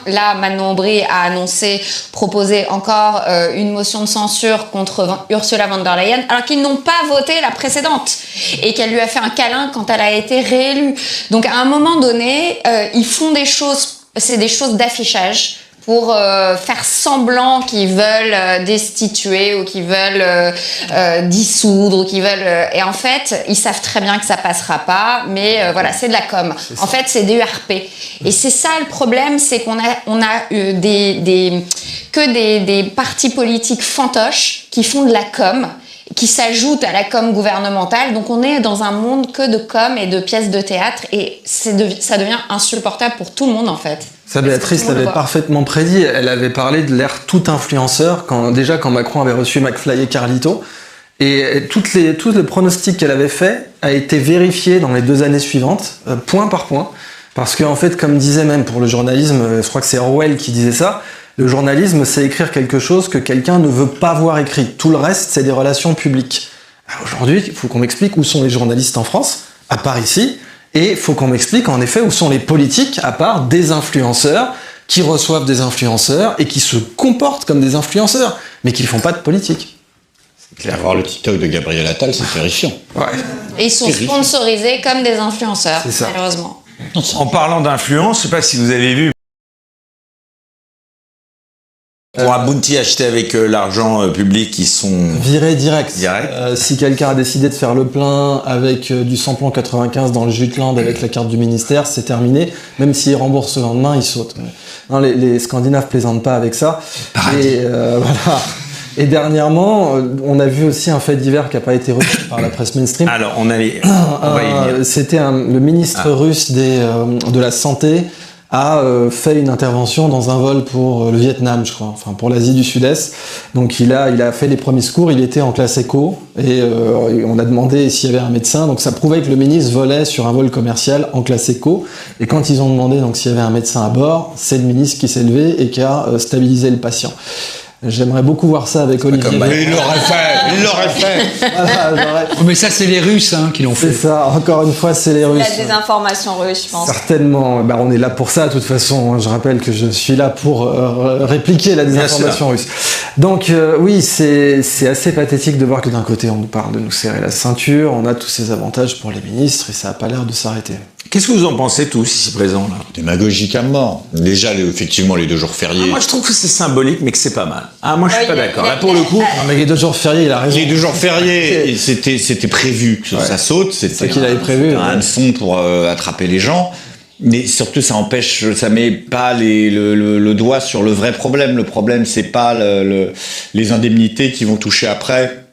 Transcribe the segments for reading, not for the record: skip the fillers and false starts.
Là, Manon Aubry a proposé encore une motion de censure contre Ursula von der Leyen, alors qu'ils n'ont pas voté la précédente et qu'elle lui a fait un câlin quand elle a été réélue. Donc, à un moment donné, ils font des choses, c'est des choses d'affichage pour faire semblant qu'ils veulent destituer ou qu'ils veulent dissoudre ou qu'ils veulent et en fait ils savent très bien que ça passera pas, mais voilà, c'est de la com. En fait, c'est des URP et c'est ça le problème, c'est qu'on a des partis politiques fantoches qui font de la com, qui s'ajoutent à la com gouvernementale. Donc on est dans un monde que de com et de pièces de théâtre et ça devient insupportable pour tout le monde en fait. Ça, Béatrice l'avait parfaitement prédit. Elle avait parlé de l'ère tout influenceur quand Macron avait reçu McFly et Carlito. Et tous les pronostics qu'elle avait fait a été vérifié dans les 2 années suivantes, point par point. Parce qu'en fait, comme disait même pour le journalisme, je crois que c'est Orwell qui disait ça, le journalisme, c'est écrire quelque chose que quelqu'un ne veut pas voir écrit. Tout le reste, c'est des relations publiques. Alors aujourd'hui, il faut qu'on m'explique où sont les journalistes en France, à part ici. Et il faut qu'on m'explique en effet où sont les politiques, à part des influenceurs qui reçoivent des influenceurs et qui se comportent comme des influenceurs, mais qui ne font pas de politique. C'est clair, voir le TikTok de Gabriel Attal, c'est terrifiant. Ouais. Et ils sont sponsorisés comme des influenceurs, malheureusement. En parlant d'influence, je ne sais pas si vous avez vu. Pour un bounty acheté avec l'argent public, ils sont virés direct. Si quelqu'un a décidé de faire le plein avec du samplon 95 dans le Jutland avec la carte du ministère, c'est terminé. Même s'il rembourse le lendemain, il saute. Non, les Scandinaves plaisantent pas avec ça. Et voilà. Et dernièrement, on a vu aussi un fait divers qui n'a pas été repris par la presse mainstream. Alors, on va y venir. C'était le ministre russe de la Santé a fait une intervention dans un vol pour le Vietnam, je crois, enfin pour l'Asie du Sud-Est. Donc il a fait les premiers secours, il était en classe éco, et on a demandé s'il y avait un médecin, donc ça prouvait que le ministre volait sur un vol commercial en classe éco, et quand ils ont demandé donc s'il y avait un médecin à bord, c'est le ministre qui s'est levé et qui a stabilisé le patient. J'aimerais beaucoup voir ça avec Olivier. Il l'aurait fait. Voilà, mais ça, c'est les Russes qui l'ont fait. C'est ça, encore une fois, c'est les Russes. Il y a des informations russes, je pense. Certainement. On est là pour ça, de toute façon. Je rappelle que je suis là pour répliquer la désinformation russe. Donc, oui, c'est assez pathétique de voir que d'un côté, on nous parle de nous serrer la ceinture, on a tous ces avantages pour les ministres, et ça n'a pas l'air de s'arrêter. Qu'est-ce que vous en pensez tous ici présents là? Démagogique à mort. Déjà, effectivement, les 2 jours fériés. Moi, je trouve que c'est symbolique, mais que c'est pas mal. Moi, je suis pas d'accord. Là, pour le coup, mais les 2 jours fériés, il a raison. Les 2 jours fériés, c'était prévu que ça saute. C'était qu'il avait prévu. Un hameçon pour attraper les gens. Mais surtout, ça met pas le doigt sur le vrai problème. Le problème, c'est pas les indemnités qui vont toucher après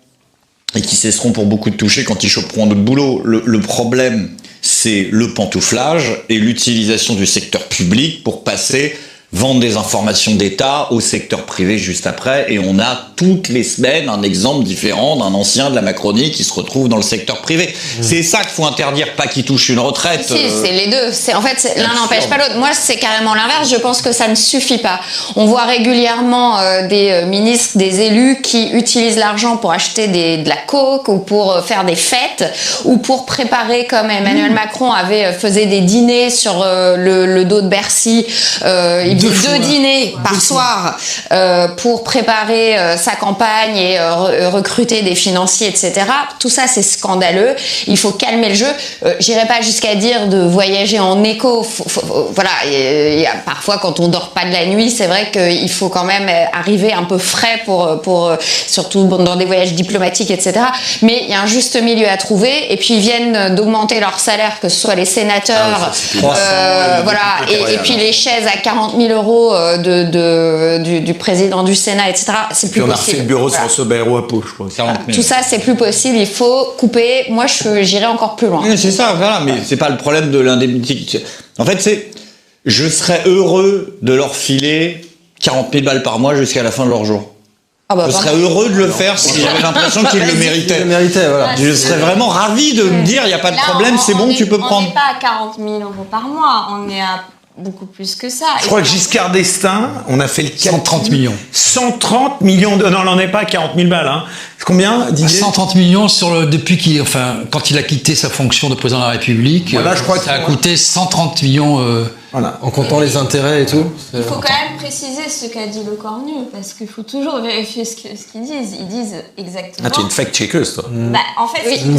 et qui cesseront pour beaucoup de toucher quand ils choperont d'autres boulots. Le problème, c'est le pantouflage et l'utilisation du secteur public pour vendre des informations d'État au secteur privé juste après, et on a toutes les semaines un exemple différent d'un ancien de la Macronie qui se retrouve dans le secteur privé. C'est ça qu'il faut interdire, pas qu'il touche une retraite. Si, c'est les deux. En fait, l'un n'empêche pas l'autre. Moi, c'est carrément l'inverse. Je pense que ça ne suffit pas. On voit régulièrement des ministres, des élus qui utilisent l'argent pour acheter de la coke ou pour faire des fêtes ou pour préparer, comme Emmanuel Macron faisait des dîners sur le dos de Bercy. Il faisait 2 dîners par soir pour préparer sa campagne et recruter des financiers, etc. Tout ça, c'est scandaleux. Il faut calmer le jeu. J'irai pas jusqu'à dire de voyager en éco. Voilà, parfois, quand on dort pas de la nuit, c'est vrai qu'il faut quand même arriver un peu frais pour surtout dans des voyages diplomatiques, etc. Mais il y a un juste milieu à trouver. Et puis, ils viennent d'augmenter leur salaire, que ce soit les sénateurs, voilà, et puis les chaises à 40 000 euros du président du Sénat, etc. C'est plus possible. On a refait le bureau sur ce Bayrou à Pau, je crois. Tout ça, c'est plus possible. Il faut couper. Moi, j'irai encore plus loin. C'est ça, voilà. Mais c'est pas le problème de l'indemnité. En fait, je serais heureux de leur filer 40 000 balles par mois jusqu'à la fin de leur jour. Je serais heureux de le faire si j'avais l'impression qu'ils le méritaient. Voilà. Je serais vraiment ravi de me dire, il n'y a pas de problème, c'est bon, tu peux prendre. On n'est pas à 40 000 euros par mois. On est à beaucoup plus que ça. Je crois que Giscard d'Estaing, on a fait le calcul. 130 millions. 130 millions de... Non, on n'en est pas à 40 000 balles. Hein. Combien, Didier? 130 millions quand il a quitté sa fonction de président de la République. Voilà, je crois ça a coûté 130 millions Voilà. En comptant les intérêts et tout. Il faut quand même préciser ce qu'a dit Le Cornu, parce qu'il faut toujours vérifier ce qu'ils disent. Ils disent exactement. Ah, tu es une fact-checkeuse, toi. En fait, ce qu'ils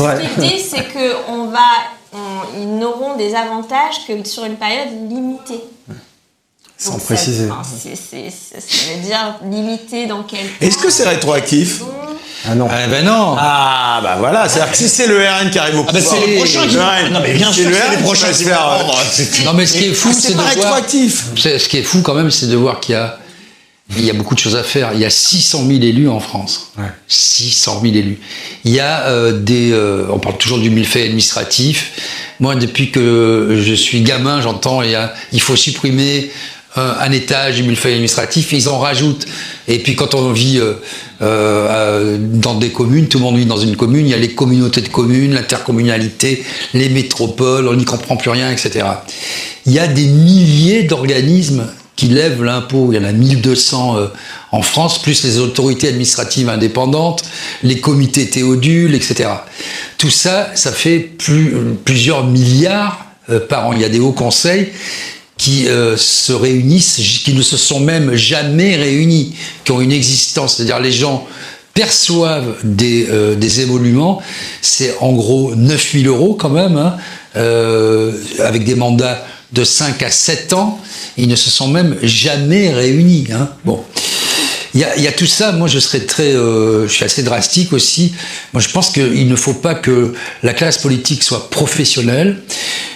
disent, c'est qu'ils n'auront des avantages que sur une période limitée. Sans préciser. Ça veut dire limité dans quel temps. Est-ce que c'est rétroactif? Ah non. Ah ben non. Ah bah voilà, c'est-à-dire que si c'est le RN qui arrive au pouvoir, c'est les prochains qui- Non mais bien sûr, c'est les prochains qui vont prendre. Non, mais ce qui est fou, C'est c'est de pas voir. rétroactif. Ce qui est fou quand même, c'est de voir qu'il y a beaucoup de choses à faire. Il y a 600 000 élus en France. Ouais. 600 000 élus. Il y a on parle toujours du millefeuille administratif. Moi, depuis que je suis gamin, j'entends il faut supprimer un étage du millefeuille administratif, et ils en rajoutent. Et puis quand on vit dans des communes, tout le monde vit dans une commune, il y a les communautés de communes, l'intercommunalité, les métropoles, on n'y comprend plus rien, etc. Il y a des milliers d'organismes qui lèvent l'impôt. Il y en a 1200 en France, plus les autorités administratives indépendantes, les comités Théodule, etc. Tout ça, ça fait plusieurs milliards par an. Il y a des hauts conseils qui se réunissent, qui ne se sont même jamais réunis, qui ont une existence. C'est-à-dire les gens perçoivent des émoluments, c'est en gros 9 000 € quand même, hein, avec des mandats de 5 à 7 ans, ils ne se sont même jamais réunis. Hein. Bon. Il y a tout ça. Moi, je suis assez drastique aussi. Moi, je pense qu'il ne faut pas que la classe politique soit professionnelle.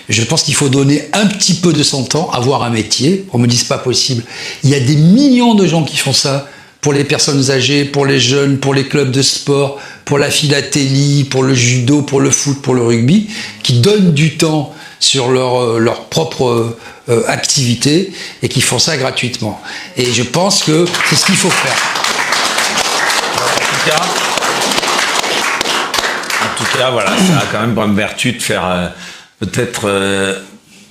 Je pense qu'il faut donner un petit peu de son temps, avoir un métier. On me dit c'est pas possible. Il y a des millions de gens qui font ça. Pour les personnes âgées, pour les jeunes, pour les clubs de sport, pour la philatélie, pour le judo, pour le foot, pour le rugby, qui donnent du temps sur leur propre activité et qui font ça gratuitement. Et je pense que c'est ce qu'il faut faire. En tout cas, voilà, ça a quand même bonne vertu de faire peut-être.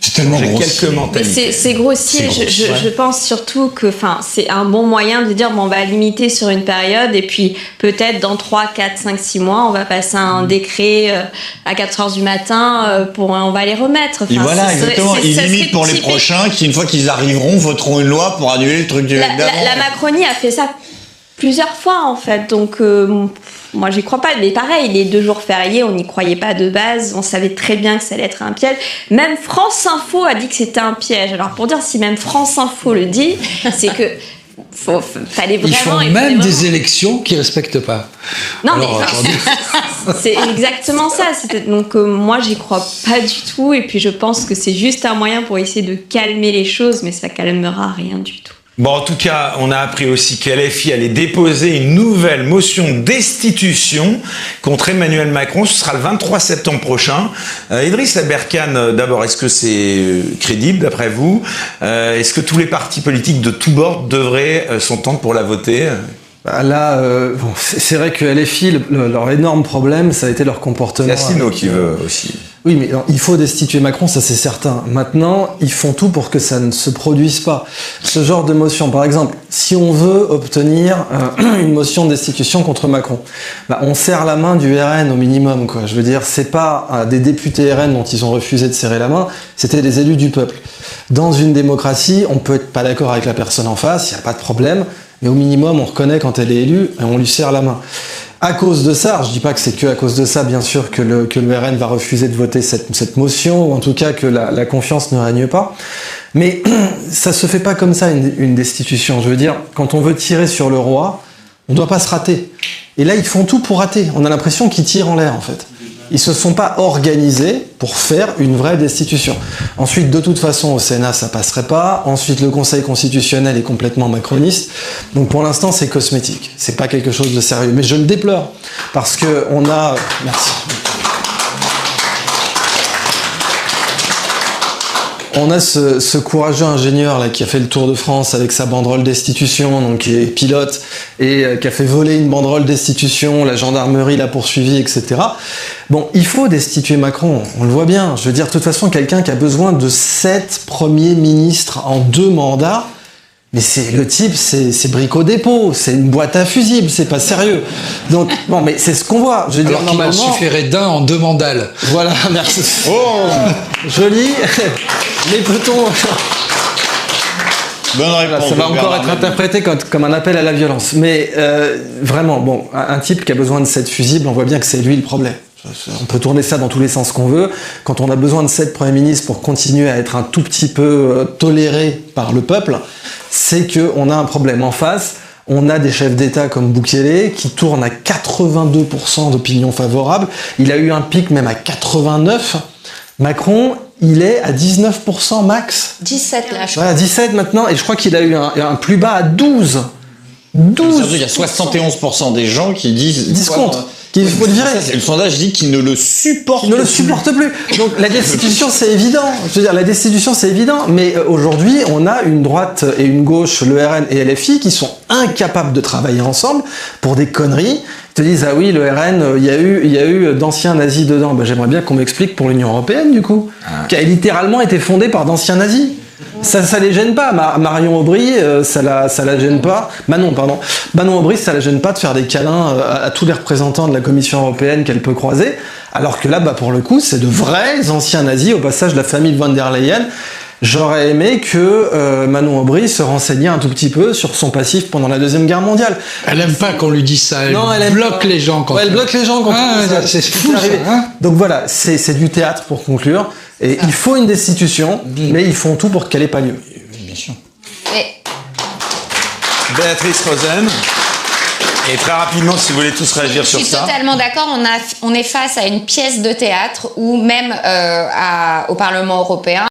C'est tellement J'ai grossier. quelques mentalités. C'est grossier. C'est grossier, Je pense surtout que c'est un bon moyen de dire on va limiter sur une période et puis peut-être dans 3, 4, 5, 6 mois, on va passer un décret à 4 heures du matin on va les remettre. Et voilà, ce serait- exactement. Ils ça serait limitent pour les typique. prochains qui, une fois qu'ils arriveront, voteront une loi pour annuler le truc du mec d'avant. La Macronie a fait ça plusieurs fois en fait, donc moi j'y crois pas, mais pareil, les 2 jours fériés, on n'y croyait pas de base, on savait très bien que ça allait être un piège. Même France Info a dit que c'était un piège. Alors pour dire si même France Info le dit, c'est que fallait vraiment. Ils font même des élections qu'ils respectent pas. Non Alors, mais c'est exactement ça. Donc moi j'y crois pas du tout, et puis je pense que c'est juste un moyen pour essayer de calmer les choses, mais ça calmera rien du tout. Bon, en tout cas, on a appris aussi que LFI allait déposer une nouvelle motion de destitution contre Emmanuel Macron. Ce sera le 23 septembre prochain. Idriss Aberkane, d'abord, est-ce que c'est crédible d'après vous? Est-ce que tous les partis politiques de tous bords devraient s'entendre pour la voter? Là, c'est vrai que LFI, leur énorme problème, ça a été leur comportement. C'est Asselineau qui veut aussi. Oui, mais il faut destituer Macron, ça c'est certain. Maintenant, ils font tout pour que ça ne se produise pas. Ce genre de motion, par exemple, si on veut obtenir une motion de destitution contre Macron, on serre la main du RN au minimum, quoi. Je veux dire, c'est pas des députés RN dont ils ont refusé de serrer la main, c'était des élus du peuple. Dans une démocratie, on peut être pas d'accord avec la personne en face, il n'y a pas de problème, mais au minimum, on reconnaît quand elle est élue et on lui serre la main. À cause de ça, je dis pas que c'est que à cause de ça, bien sûr, que le RN va refuser de voter cette motion, ou en tout cas que la confiance ne règne pas. Mais ça se fait pas comme ça, une destitution. Je veux dire, quand on veut tirer sur le roi, on doit pas se rater. Et là, ils font tout pour rater. On a l'impression qu'ils tirent en l'air, en fait. Ils se sont pas organisés pour faire une vraie destitution. Ensuite, de toute façon, au Sénat, ça passerait pas. Ensuite, le Conseil constitutionnel est complètement macroniste. Donc, pour l'instant, c'est cosmétique. C'est pas quelque chose de sérieux. Mais je le déplore. Parce que on a... Merci. On a ce courageux ingénieur là qui a fait le tour de France avec sa banderole destitution, donc qui est pilote et qui a fait voler une banderole destitution, la gendarmerie l'a poursuivi, etc. Bon, il faut destituer Macron, on le voit bien. Je veux dire, de toute façon, quelqu'un qui a besoin de 7 premiers ministres en 2 mandats, mais le type, c'est brico-dépôt, c'est une boîte à fusibles, c'est pas sérieux. Donc, bon, mais c'est ce qu'on voit. Je veux dire, alors qu'il en normalement... suffirait d'un en 2 mandales. Voilà, merci. Oh, joli. Mais peut-on... Bonne réponse. Ça va encore être interprété comme un appel à la violence. Mais vraiment, bon, un type qui a besoin de 7 fusibles, on voit bien que c'est lui le problème. On peut tourner ça dans tous les sens qu'on veut. Quand on a besoin de 7 premiers ministres pour continuer à être un tout petit peu toléré par le peuple, c'est qu'on a un problème en face. On a des chefs d'État comme Bukele qui tournent à 82% d'opinion favorable. Il a eu un pic même à 89%. Macron, il est à 19% max. 17 là, je crois. Voilà, 17 maintenant, et je crois qu'il a eu un plus bas à 12. 12. Surtout, il y a 71% des gens qui disent contre. Qu'il faut le virer. Le sondage dit qu'ils ne le supportent Il ne le supporte plus. Donc la destitution, c'est évident. Je veux dire, la destitution, c'est évident. Mais aujourd'hui, on a une droite et une gauche, le RN et LFI, qui sont incapables de travailler ensemble pour des conneries. Ils te disent, ah oui, le RN, il y a eu d'anciens nazis dedans. Ben, j'aimerais bien qu'on m'explique pour l'Union européenne, du coup. Qui a littéralement été fondée par d'anciens nazis. Ça les gêne pas. Marion Aubry, ça la gêne pas. Manon Aubry, ça la gêne pas de faire des câlins à tous les représentants de la Commission européenne qu'elle peut croiser. Alors que là, pour le coup, c'est de vrais anciens nazis. Au passage, de la famille von der Leyen. J'aurais aimé que Manon Aubry se renseignait un tout petit peu sur son passif pendant la Deuxième Guerre mondiale. Elle aime pas qu'on lui dise ça. Elle bloque les gens quand elle bloque les gens quand c'est fou ça. Hein. Donc voilà, c'est du théâtre pour conclure. Et il faut une destitution, mais ils font tout pour qu'elle ait pas lieu. Bien sûr. Mais Béatrice Rosen. Et très rapidement, si vous voulez tous réagir sur ça. je suis totalement d'accord. On est face à une pièce de théâtre où même au Parlement européen,